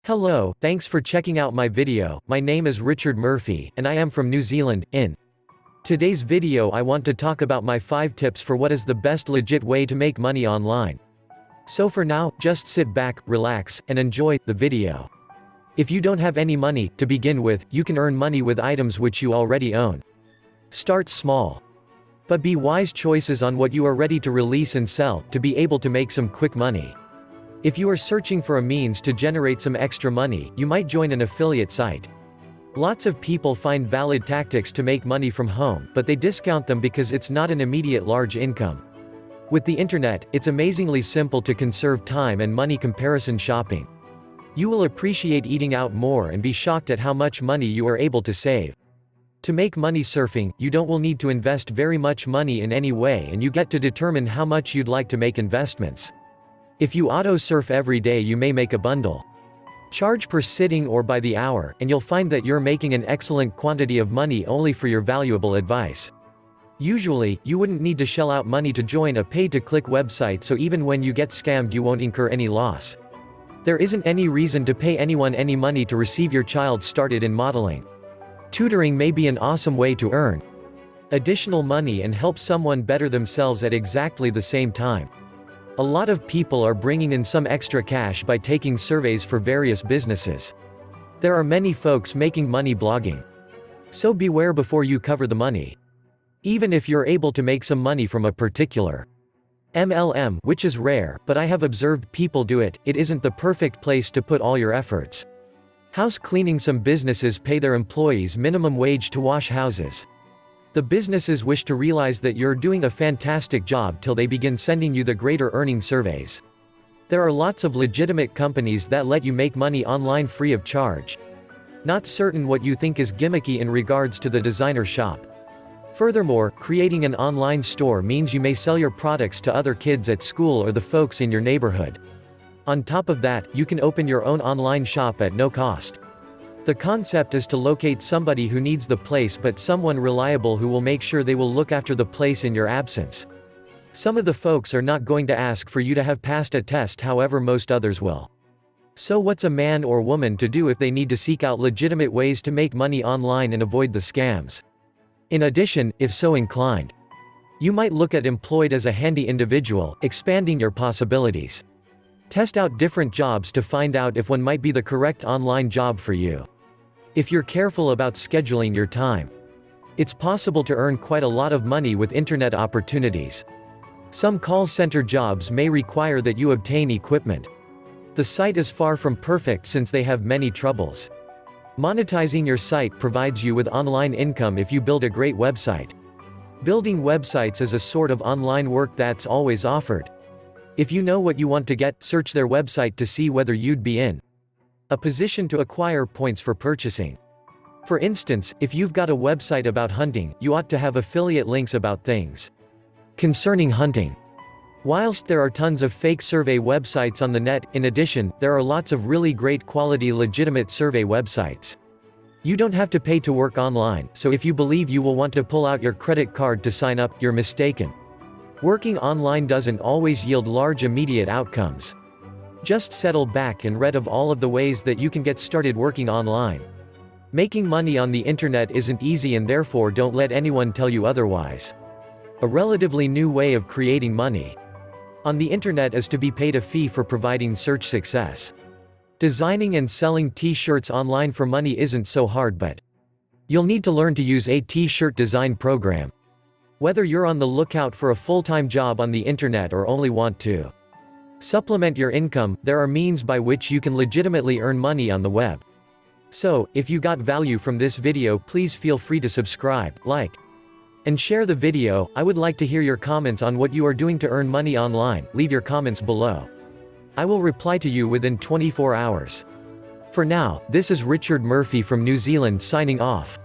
Hello, thanks for checking out my video. My name is Richard Murphy, and I am from New Zealand. In today's video I want to talk about my 5 tips for what is the best legit way to make money online. So for now, just sit back, relax, and enjoy the video. If you don't have any money to begin with, you can earn money with items which you already own. Start small. But be wise choices on what you are ready to release and sell, to be able to make some quick money. If you are searching for a means to generate some extra money, you might join an affiliate site. Lots of people find valid tactics to make money from home, but they discount them because it's not an immediate large income. With the internet, it's amazingly simple to conserve time and money comparison shopping. You will appreciate eating out more and be shocked at how much money you are able to save. To make money surfing, you don't will need to invest very much money in any way, and you get to determine how much you'd like to make investments. If you auto-surf every day, you may make a bundle. Charge per sitting or by the hour, and you'll find that you're making an excellent quantity of money only for your valuable advice. Usually, you wouldn't need to shell out money to join a pay-to-click website, so even when you get scammed you won't incur any loss. There isn't any reason to pay anyone any money to receive your child started in modeling. Tutoring may be an awesome way to earn additional money and help someone better themselves at exactly the same time. A lot of people are bringing in some extra cash by taking surveys for various businesses. There are many folks making money blogging. So beware before you cover the money. Even if you're able to make some money from a particular MLM, which is rare, but I have observed people do it, it isn't the perfect place to put all your efforts. House cleaning. Some businesses pay their employees minimum wage to wash houses. The businesses wish to realize that you're doing a fantastic job till they begin sending you the greater earning surveys. There are lots of legitimate companies that let you make money online free of charge. Not certain what you think is gimmicky in regards to the designer shop. Furthermore, creating an online store means you may sell your products to other kids at school or the folks in your neighborhood. On top of that, you can open your own online shop at no cost. The concept is to locate somebody who needs the place, but someone reliable who will make sure they will look after the place in your absence. Some of the folks are not going to ask for you to have passed a test, however most others will. So what's a man or woman to do if they need to seek out legitimate ways to make money online and avoid the scams? In addition, if so inclined, you might look at employed as a handy individual, expanding your possibilities. Test out different jobs to find out if one might be the correct online job for you. If you're careful about scheduling your time, it's possible to earn quite a lot of money with internet opportunities. Some call center jobs may require that you obtain equipment. The site is far from perfect since they have many troubles. Monetizing your site provides you with online income if you build a great website. Building websites is a sort of online work that's always offered. If you know what you want to get, search their website to see whether you'd be in a position to acquire points for purchasing. For instance, if you've got a website about hunting, you ought to have affiliate links about things concerning hunting. Whilst there are tons of fake survey websites on the net, in addition, there are lots of really great quality legitimate survey websites. You don't have to pay to work online, so if you believe you will want to pull out your credit card to sign up, you're mistaken. Working online doesn't always yield large immediate outcomes. Just settle back and read of all of the ways that you can get started working online. Making money on the internet isn't easy, and therefore don't let anyone tell you otherwise. A relatively new way of creating money on the internet is to be paid a fee for providing search success. Designing and selling t-shirts online for money isn't so hard, but you'll need to learn to use a t-shirt design program. Whether you're on the lookout for a full-time job on the internet or only want to supplement your income, there are means by which you can legitimately earn money on the web. So, if you got value from this video, please feel free to subscribe, like, and share the video. I would like to hear your comments on what you are doing to earn money online. Leave your comments below. I will reply to you within 24 hours. For now, this is Richard Murphy from New Zealand signing off.